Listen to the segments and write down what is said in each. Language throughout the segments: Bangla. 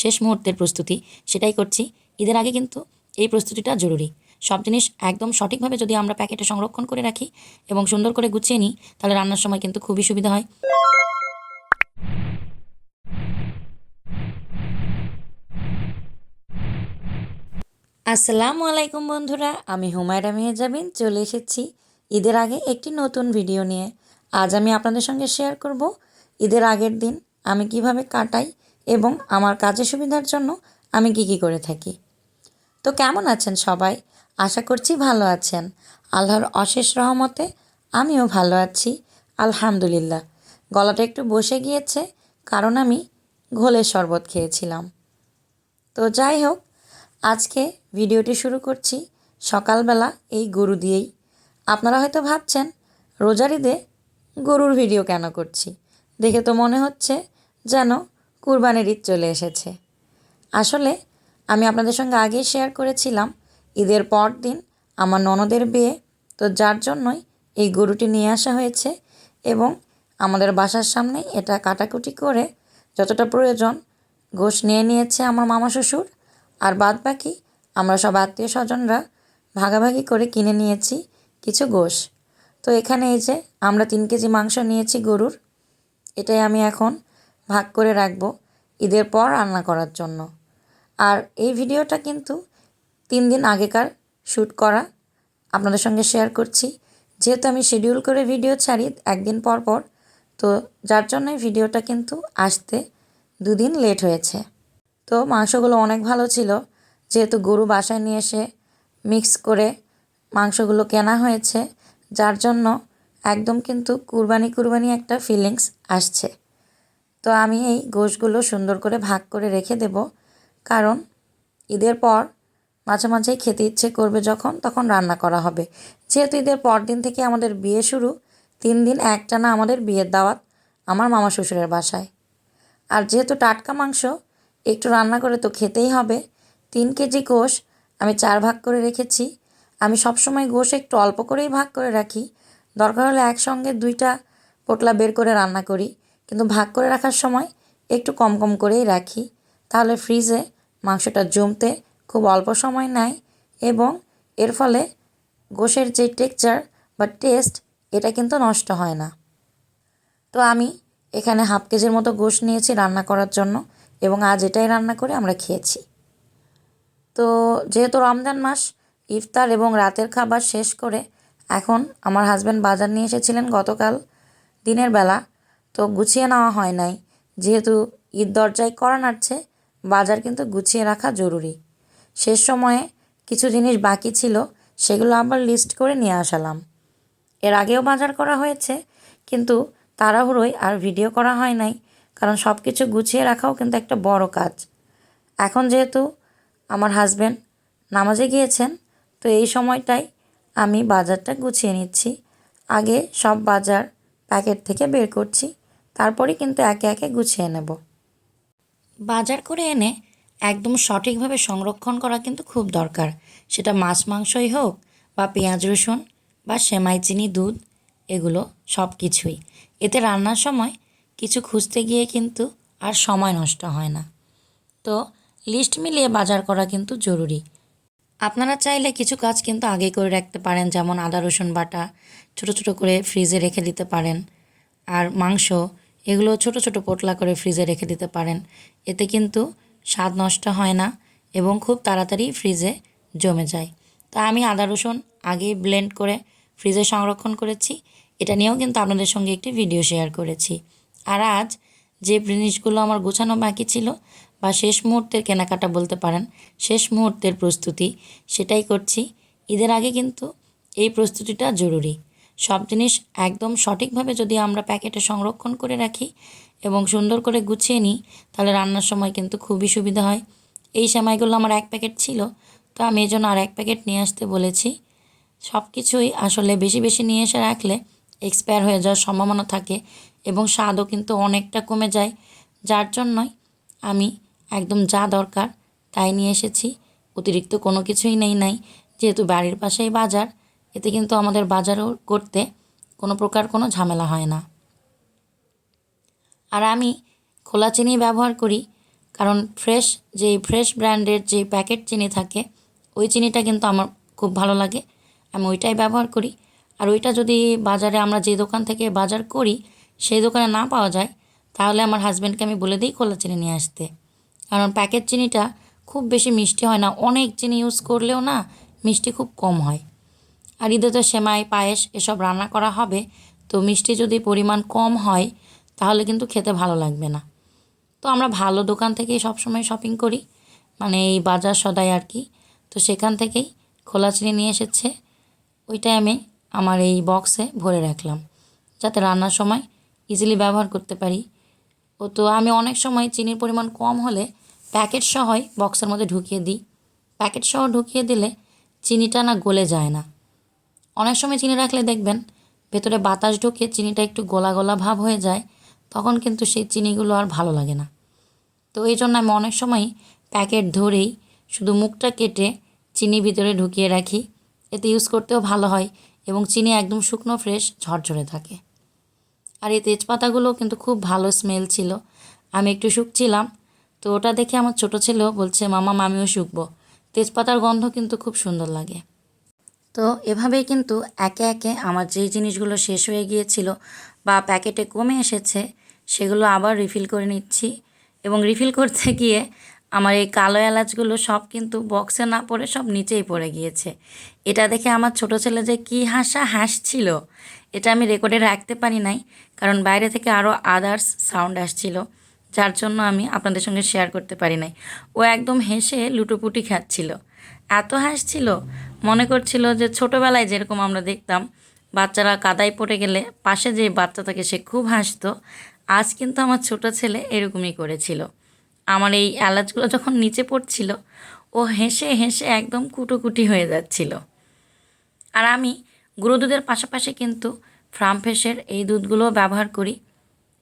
শেষ মুহূর্তের প্রস্তুতি সেটাই করছি। ঈদের আগে কিন্তু এই প্রস্তুতিটা জরুরি। সব জিনিস একদম সঠিকভাবে যদি আমরা প্যাকেটে সংরক্ষণ করে রাখি এবং সুন্দর করে গুছিয়ে নিই, তাহলে রান্নার সময় কিন্তু খুবই সুবিধা হয়। আসসালামু আলাইকুম বন্ধুরা, আমি হুমায়রা মেহজাবিন চলে এসেছি ঈদের আগে একটি নতুন ভিডিও নিয়ে। আজ আমি আপনাদের সঙ্গে শেয়ার করব ঈদের আগের দিন আমি কিভাবে কাটাই এবং আমার কাজের সুবিধার জন্য আমি কি করে থাকি। তো কেমন আছেন সবাই? আশা করছি ভালো আছেন। আল্লাহর অশেষ রহমতে আমিও ভালো আছি, আলহামদুলিল্লাহ। গলাটা একটু বসে গিয়েছে, কারণ আমি ঘোলের শরবত খেয়েছিলাম। তো যাই হোক, আজকে ভিডিওটি শুরু করছি সকালবেলা এই গরু দিয়েই। আপনারা হয়তো ভাবছেন রোজার ঈদে গরুর ভিডিও কেন করছি, দেখে তো মনে হচ্ছে যেন কুরবানির ঈদ চলে এসেছে। আসলে আমি আপনাদের সঙ্গে আগেই শেয়ার করেছিলাম ঈদের পর দিন আমার ননদের বিয়ে, তো যার জন্যই এই গরুটি নিয়ে আসা হয়েছে এবং আমাদের বাসার সামনে এটা কাটাকুটি করে যতটা প্রয়োজন গোশ নিয়ে নিয়েছে আমার মামা শ্বশুর, আর বাদ বাকি আমরা সব আত্মীয় স্বজনরা ভাগাভাগি করে কিনে নিয়েছি কিছু গোশ। তো এখানে এই যে আমরা 3 কেজি মাংস নিয়েছি গরুর, এটাই আমি এখন ভাগ করে রাখবো ঈদের পর রান্না করার জন্য। আর এই ভিডিওটা কিন্তু 3 দিন আগেকার শ্যুট করা, আপনাদের সঙ্গে শেয়ার করছি। যেহেতু আমি শিডিউল করে ভিডিও ছাড়ি একদিন পর পর, তো যার জন্যই ভিডিওটা কিন্তু আসতে 2 দিন লেট হয়েছে। তো মাংসগুলো অনেক ভালো ছিল, যেহেতু গরু বাসায় নিয়ে এসে মিক্স করে মাংসগুলো কেনা হয়েছে, যার জন্য একদম কিন্তু কুরবানি একটা ফিলিংস আসছে। তো আমি এই গোশগুলো সুন্দর করে ভাগ করে রেখে দেব, কারণ ঈদের পর মাঝে মাঝেই খেতে ইচ্ছে করবে যখন তখন রান্না করা হবে। যেহেতু ঈদের পর দিন থেকে আমাদের বিয়ে শুরু, 3 দিন একটানা আমাদের বিয়ের দাওয়াত আমার মামা শ্বশুরের বাসায়। আর যেহেতু টাটকা মাংস একটু রান্না করে তো খেতেই হবে। 3 কেজি গোশ আমি 4 ভাগ করে রেখেছি। আমি সবসময় গোশ একটু অল্প করেই ভাগ করে রাখি, দরকার হলে একসঙ্গে 2টা পোটলা বের করে রান্না করি, কিন্তু ভাগ করে রাখার সময় একটু কম কম করেই রাখি। তাহলে ফ্রিজে মাংসটা জমতে খুব অল্প সময় নেয় এবং এর ফলে গোশের যে টেক্সচার বা টেস্ট এটা কিন্তু নষ্ট হয় না। তো আমি এখানে হাফ কেজির মতো গোশ নিয়েছি রান্না করার জন্য এবং আজ এটাই রান্না করে আমরা খেয়েছি। তো যেহেতু রমজান মাস, ইফতার এবং রাতের খাবার শেষ করে এখন আমার হাজব্যান্ড বাজার নিয়ে এসেছিলেন গতকাল দিনের বেলা, তো গুছিয়ে নেওয়া হয় নাই। যেহেতু ঈদ দরজায় করা নাড়ছে, বাজার কিন্তু গুছিয়ে রাখা জরুরি। শেষ সময়ে কিছু জিনিস বাকি ছিল, সেগুলো আবার লিস্ট করে নিয়ে আসালাম। এর আগেও বাজার করা হয়েছে, কিন্তু তাড়াহুড়োয় আর ভিডিও করা হয় নাই, কারণ সব কিছু গুছিয়ে রাখাও কিন্তু একটা বড় কাজ। এখন যেহেতু আমার হাজব্যান্ড নামাজে গিয়েছেন, তো এই সময়টাই আমি বাজারটা গুছিয়ে নিচ্ছি। আগে সব বাজার প্যাকেট থেকে বের করছি, তারপরে কিন্তু একে একে গুছিয়ে নেব। বাজার করে এনে একদম সঠিকভাবে সংরক্ষণ করা কিন্তু খুব দরকার। সেটা মাছ মাংসই হোক বা পেঁয়াজ রসুন বা সেমাই চিনি দুধ, এগুলো সব কিছুই। এতে রান্নার সময় কিছু খুঁজতে গিয়ে কিন্তু আর সময় নষ্ট হয় না। তো লিস্ট মিলিয়ে বাজার করা কিন্তু জরুরি। আপনারা চাইলে কিছু কাজ কিন্তু আগে করে রাখতে পারেন, যেমন আদা রসুন বাটা ছোট ছোট করে ফ্রিজে রেখে দিতে পারেন। আর মাংস এগুলো ছোট ছোট পোটলা করে ফ্রিজে রেখে দিতে পারেন। এতে কিন্তু স্বাদ নষ্ট হয় না এবং খুব তাড়াতাড়ি ফ্রিজে জমে যায়। তো আমি আদা রসুন আগেই ব্লেন্ড করে ফ্রিজে সংরক্ষণ করেছি। এটা নিয়েও কিন্তু আপনাদের সঙ্গে একটি ভিডিও শেয়ার করেছি। আর আজ যে জিনিসগুলো আমার গোছানো বাকি ছিল বা শেষ মুহূর্তের কেনাকাটা বলতে পারেন, শেষ মুহূর্তের প্রস্তুতি সেটাই করছি। ঈদের আগে কিন্তু এই প্রস্তুতিটা জরুরি। সব জিনিস একদম সঠিকভাবে যদি আমরা প্যাকেটে সংরক্ষণ করে রাখি এবং সুন্দর করে গুছিয়ে নিই, তাহলে রান্নার সময় কিন্তু খুবই সুবিধা হয়। এই সেমাইগুলো আমার 1 প্যাকেট ছিল, তো আমি এই জন্য আর 1 প্যাকেট নিয়ে আসতে বলেছি। সব কিছুই আসলে বেশি বেশি নিয়ে এসে রাখলে এক্সপায়ার হয়ে যাওয়ার সম্ভাবনা থাকে এবং স্বাদও কিন্তু অনেকটা কমে যায়। যার জন্যই আমি একদম যা দরকার তাই নিয়ে এসেছি, অতিরিক্ত কোনো কিছুই নাই। যেহেতু বাড়ির পাশেই বাজার, এতে কিন্তু আমাদের বাজারও করতে কোনো প্রকার কোনো ঝামেলা হয় না। আর আমি খোলা চিনি ব্যবহার করি, কারণ ফ্রেশ ব্র্যান্ডের যে প্যাকেট চিনি থাকে ওই চিনিটা কিন্তু আমার খুব ভালো লাগে, আমি ওইটাই ব্যবহার করি। আর ওইটা যদি বাজারে আমরা যে দোকান থেকে বাজার করি সেই দোকানে না পাওয়া যায়, তাহলে আমার হাজব্যান্ডকে আমি বলে দিই খোলা চিনি নিয়ে আসতে। কারণ প্যাকেট চিনিটা খুব বেশি মিষ্টি হয় না, অনেক চিনি ইউজ করলেও না মিষ্টি খুব কম হয়। আর ঈদে তো সেমাই পায়েস এসব রান্না করা হবে, তো মিষ্টি যদি পরিমাণ কম হয় তাহলে কিন্তু খেতে ভালো লাগবে না। তো আমরা ভালো দোকান থেকেই সবসময় শপিং করি, মানে এই বাজার সদাই আর কি। তো সেখান থেকেই খোলা চিনি নিয়ে এসেছে, ওইটাই আমি আমার এই বক্সে ভরে রাখলাম যাতে রান্নার সময় ইজিলি ব্যবহার করতে পারি। তো আমি অনেক সময় চিনির পরিমাণ কম হলে প্যাকেট সহই বক্সের মধ্যে ঢুকিয়ে দিই। প্যাকেট সহ ঢুকিয়ে দিলে চিনিটা না গলে যায় না। অনেক সময় চিনি রাখলে দেখবেন ভেতরে বাতাস ঢুকে চিনিটা একটু গলা গলা ভাব হয়ে যায়, তখন কিন্তু সেই চিনিগুলো আর ভালো লাগে না। তো এই জন্য আমি অনেক সময় প্যাকেট ধরেই শুধু মুখটা কেটে চিনি ভিতরে ঢুকিয়ে রাখি, এতে ইউজ করতেও ভালো হয় এবং চিনি একদম শুকনো ফ্রেশ ঝরঝরে থাকে। আর এই তেজপাতাগুলো কিন্তু খুব ভালো স্মেল ছিল, আমি একটু শুকছিলাম, তো ওটা দেখে আমার ছোটো ছেলেও বলছে মামা আমিও শুকবো। তেজপাতার গন্ধ কিন্তু খুব সুন্দর লাগে। তো এভাবেই কিন্তু একে একে আমার যেই জিনিসগুলো শেষ হয়ে গিয়েছিল বা প্যাকেটে কমে এসেছে সেগুলো আবার রিফিল করে নিচ্ছি। এবং রিফিল করতে গিয়ে আমার এই কালো এলাচগুলো সব কিন্তু বক্সে না পড়ে সব নিচেই পড়ে গিয়েছে। এটা দেখে আমার ছোটো ছেলে যে কী হাসছিল, এটা আমি রেকর্ডে রাখতে পারি নাই, কারণ বাইরে থেকে আরও আদার্স সাউন্ড আসছিল, যার জন্য আমি আপনাদের সঙ্গে শেয়ার করতে পারি নাই। ও একদম হেসে লুটোপুটি খাচ্ছিল, এত হাসছিল, মনে করছিল যে ছোটোবেলায় যেরকম আমরা দেখতাম বাচ্চারা কাদায় পড়ে গেলে পাশে যে বাচ্চা থাকে সে খুব হাসতো, আজ কিন্তু আমার ছোটো ছেলে এরকমই করেছিল। আমার এই এলাচগুলো যখন নিচে পড়ছিল ও হেসে হেসে একদম কুটোকুটি হয়ে যাচ্ছিল। আর আমি গুঁড়ো দুধের পাশাপাশি কিন্তু ফার্ম ফ্রেশের এই দুধগুলোও ব্যবহার করি।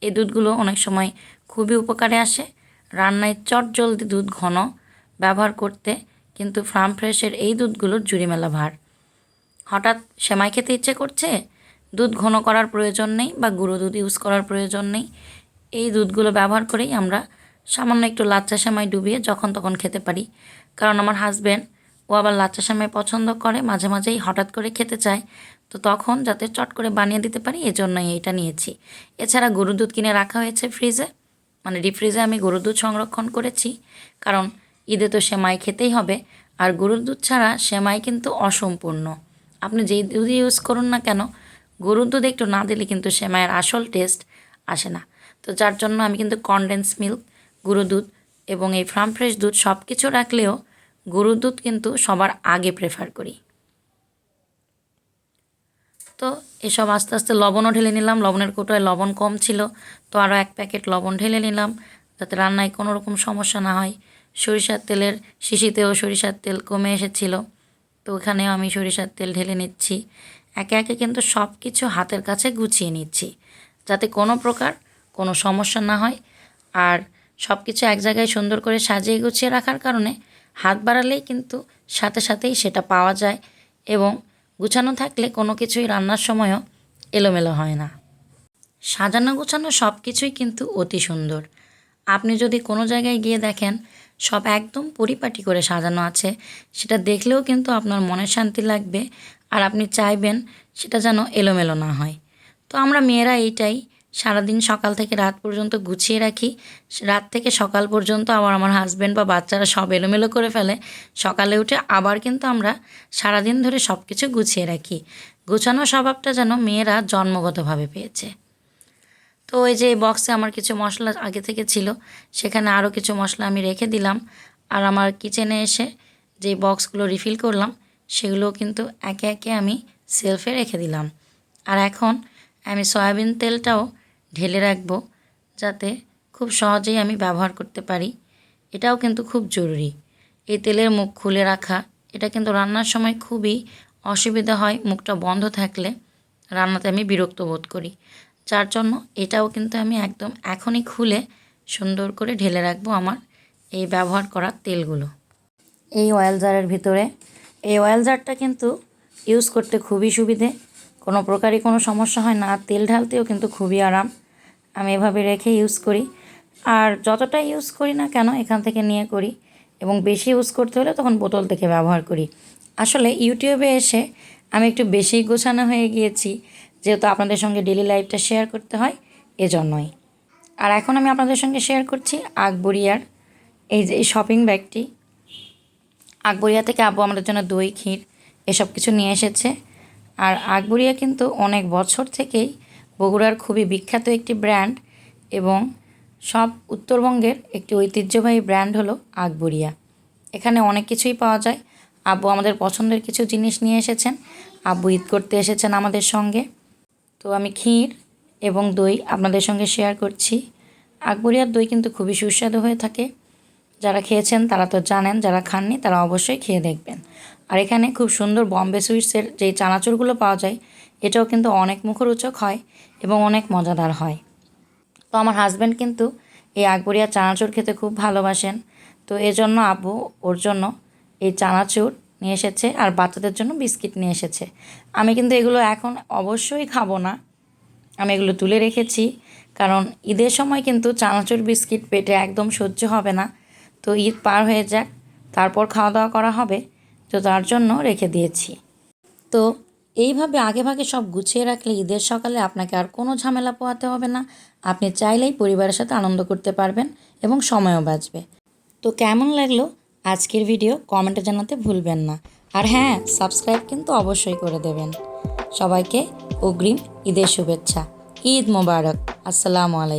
এই দুধগুলো অনেক সময় খুবই উপকারে আসে রান্নায় চটজলদি দুধ ঘন ব্যবহার করতে, কিন্তু ফার্ম ফ্রেশের এই দুধগুলোর জুড়ি মেলা ভার। হঠাৎ সেমাই খেতে ইচ্ছে করছে, দুধ ঘন করার প্রয়োজন নেই বা গুঁড়ো দুধ ইউজ করার প্রয়োজন নেই, এই দুধগুলো ব্যবহার করেই আমরা সামান্য একটু লাচ্চা সেমাই ডুবিয়ে যখন তখন খেতে পারি। কারণ আমার হাজব্যান্ড ও আবার লাচ্চা সেমাই পছন্দ করে, মাঝে মাঝেই হঠাৎ করে খেতে চায়, তো তখন যাতে চট করে বানিয়ে দিতে পারি এজন্যই এইটা নিয়েছি। এছাড়া গরুর দুধ কিনে রাখা হয়েছে ফ্রিজে, মানে ডিপ ফ্রিজে আমি গরুর দুধ সংরক্ষণ করেছি, কারণ ঈদে তো সেমাই খেতেই হবে। আর গরুর দুধ ছাড়া সেমাই কিন্তু অসম্পূর্ণ, আপনি যেই দুধ ইউজ করুন না কেন গরুর দুধ একটু না দিলে কিন্তু সেমাইয়ের আসল টেস্ট আসে না। তো যার জন্য আমি কিন্তু কনডেন্স মিল্ক, গুঁড়ো দুধ এবং এই ফার্ম ফ্রেশ দুধ সব কিছু রাখলেও গরুর দুধ কিন্তু সবার আগে প্রেফার করি। তো এসব আস্তে আস্তে লবণও ঢেলে নিলাম, লবণের কৌটোয় লবণ কম ছিল, তো আরও 1 প্যাকেট লবণ ঢেলে নিলাম যাতে রান্নায় কোনো রকম সমস্যা না হয়। সরিষার তেলের শিশিতেও সরিষার তেল কমে এসেছিল, তো ওখানেও আমি সরিষার তেল ঢেলে নিচ্ছি। একে একে কিন্তু সব কিছু হাতের কাছে গুছিয়ে নিচ্ছি যাতে কোনো প্রকার কোনো সমস্যা না হয়। আর সব কিছু এক জায়গায় সুন্দর করে সাজিয়ে গুছিয়ে রাখার কারণে হাত বাড়ালেই কিন্তু সাথে সাথেই সেটা পাওয়া যায়, এবং গুছানো থাকলে কোনো কিছুই রান্নার সময়ও এলোমেলো হয় না। সাজানো গোছানো সব কিছুই কিন্তু অতি সুন্দর। আপনি যদি কোনো জায়গায় গিয়ে দেখেন সব একদম পরিপাটি করে সাজানো আছে, সেটা দেখলেও কিন্তু আপনার মনে শান্তি লাগবে, আর আপনি চাইবেন সেটা যেন এলোমেলো না হয়। তো আমরা মেয়েরা এইটাই সারাদিন সকাল থেকে রাত পর্যন্ত গুছিয়ে রাখি, রাত থেকে সকাল পর্যন্ত আবার আমার হাজব্যান্ড বা বাচ্চারা সব এলোমেলো করে ফেলে, সকালে উঠে আবার কিন্তু আমরা সারাদিন ধরে সব কিছু গুছিয়ে রাখি। গোছানো স্বভাবটা যেন মেয়েরা জন্মগতভাবে পেয়েছে। তো ওই যে বক্সে আমার কিছু মশলা আগে থেকে ছিল, সেখানে আরও কিছু মশলা আমি রেখে দিলাম। আর আমার কিচেনে এসে যে বক্সগুলো রিফিল করলাম সেগুলো কিন্তু একে একে আমি সেলফে রেখে দিলাম। আর এখন আমি সয়াবিন তেলটাও ঢেলে রাখবো যাতে খুব সহজেই আমি ব্যবহার করতে পারি, এটাও কিন্তু খুব জরুরি। এই তেলের মুখ খুলে রাখা এটা কিন্তু রান্নার সময় খুবই অসুবিধা হয়, মুখটা বন্ধ থাকলে রান্নাতে আমি বিরক্ত বোধ করি, যার জন্য এটাও কিন্তু আমি একদম এখনই খুলে সুন্দর করে ঢেলে রাখবো আমার এই ব্যবহার করা তেলগুলো এই অয়েল জারের ভিতরে। এই অয়েল জারটা কিন্তু ইউজ করতে খুবই সুবিধে, কোনো প্রকারই কোনো সমস্যা হয় না, আর তেল ঢালতেও কিন্তু খুবই আরাম। আমি এভাবে রেখে ইউজ করি। আর যতটা ইউজ করি না কেন এখান থেকে নিয়ে করি, এবং বেশি ইউজ করতে হলে তখন বোতল থেকে ব্যবহার করি। আসলে ইউটিউবে এসে আমি একটু বেশি গোছানো হয়ে গিয়েছি, যেহেতু আপনাদের সঙ্গে ডেইলি লাইফটা শেয়ার করতে হয়, এজন্যই। আর এখন আমি আপনাদের সঙ্গে শেয়ার করছি আকবরিয়ার এই যে এই শপিং ব্যাগটি। আকবরিয়া থেকে আব্বু আমাদের জন্য দই, ক্ষীর এসব কিছু নিয়ে এসেছে। আর আকবরিয়া কিন্তু অনেক বছর থেকেই বগুড়ার খুবই বিখ্যাত একটি ব্র্যান্ড, এবং সব উত্তরবঙ্গের একটি ঐতিহ্যবাহী ব্র্যান্ড হলো আকবরিয়া। এখানে অনেক কিছুই পাওয়া যায়। আব্বু আমাদের পছন্দের কিছু জিনিস নিয়ে এসেছেন। আব্বু ঈদ করতে এসেছেন আমাদের সঙ্গে। তো আমি ক্ষীর এবং দই আপনাদের সঙ্গে শেয়ার করছি। আকবরিয়ার দই কিন্তু খুবই সুস্বাদু হয়ে থাকে। যারা খেয়েছেন তারা তো জানেন, যারা খাননি তারা অবশ্যই খেয়ে দেখবেন। আর এখানে খুব সুন্দর বম্বে সুইটসের যেই চানাচুরগুলো পাওয়া যায়, এটাও কিন্তু অনেক মুখরোচক হয় এবং অনেক মজাদার হয়। তো আমার হাজব্যান্ড কিন্তু এই আকবরিয়া চানাচুর খেতে খুব ভালোবাসেন। তো এজন্য আব্বু ওর জন্য এই চানাচুর নিয়ে এসেছে, আর বাচ্চাদের জন্য বিস্কিট নিয়ে এসেছে। আমি কিন্তু এগুলো এখন অবশ্যই খাবো না, আমি এগুলো তুলে রেখেছি, কারণ ঈদের সময় কিন্তু চানাচুর বিস্কিট পেটে একদম সহ্য হবে না। তো ঈদ পার হয়ে যাক, তারপর খাওয়া দাওয়া করা হবে, তো তার জন্য রেখে দিয়েছি। তো এইভাবে আগেভাগে সব গুছিয়ে রাখলে ঈদের সকালে আপনাকে আর কোনো ঝামেলা পোহাতে হবে না। আপনি চাইলেই পরিবারের সাথে আনন্দ করতে পারবেন এবং সময়ও বাঁচবে। তো কেমন লাগলো আজকের ভিডিও কমেন্টে জানাতে ভুলবেন না। আর হ্যাঁ, সাবস্ক্রাইব কিন্তু অবশ্যই করে দেবেন। সবাইকে অগ্রিম ঈদের শুভেচ্ছা। ঈদ মোবারক। আসসালামু আলাইকুম।